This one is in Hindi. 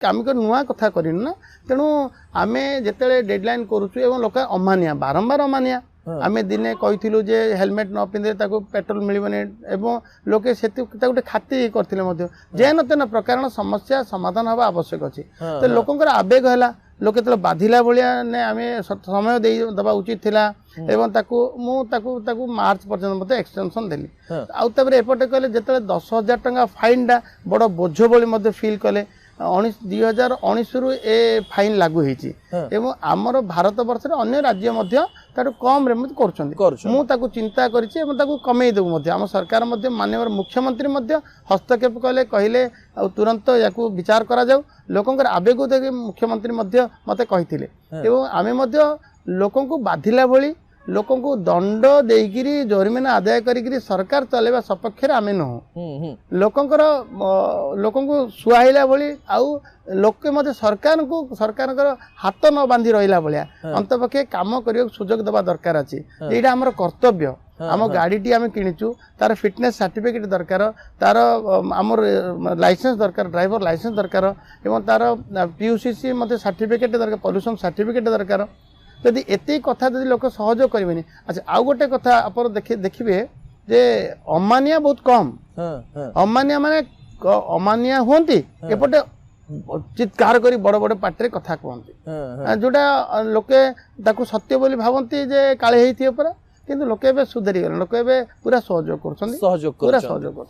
आम को नुआ कथा करना ना तेणु आम जिते डेडलाइन करुचु लोक अमानिया बारंबार अमानिया आम दिने कही जे हेलमेट न पिंधे पेट्रोल मिलबनी लोके गोटे खाती करते जेन तेन प्रकार समस्या समाधान हवा आवश्यक अच्छी तो लोकंर आवेग है लोक जो बाधिला भाया आम समय देवा उचित थिला एवं ताकू मार्च पर्यंत एक्सटेंशन देली आउे एपटे कहले जो 10,000 टंका फाइन टा बड़ बोझ भाई फिल कले 2019 रु ए फाइन लागू होती आमर भारत वर्ष अन्य राज्य कम रे कर चिंता कमे देबू आम सरकार माननीय मुख्यमंत्री हस्तक्षेप कले कहले तुरंत या विचार करा जाऊ लोकंर आवेग देखिए मुख्यमंत्री मते कही आम लोक बाधिला भली लोक दंड देकरी जरिमाना आदाय करी सरकार चलेबा सपक्ष आम नुह लोकंर लोक सुहाइला भली आउ लोके मते सरकार हाथ न बांधी रहा भाया अंतपक्षे काम करने सुजोग देवा दरकार अच्छी यहाँ आमर कर्तव्य आम गाड़ी आम किणीचु तार फिटनेस सर्टिफिकेट दरकार तार आमर लाइसेंस दरकार ड्राइवर लाइसेंस दरकार एवं तार पीयूसीसी मते सर्टिफिकेट दरकार पॉल्यूशन सर्टिफिकेट दरकार जदि एत कथा जब लोक सहयोग करेंगे। अच्छा आउ गोटे कथा आप देखिए जे अमानिया बहुत कम अमानिया माने अमानिया होती एपटे चित्कार करी बड़ बड़ पार्टी कथा कहते जोटा लोके ताकू सत्य बोली भावती जे काले होती परा किंतु लोके सुधरी गले लोके पूरा सहयोग कर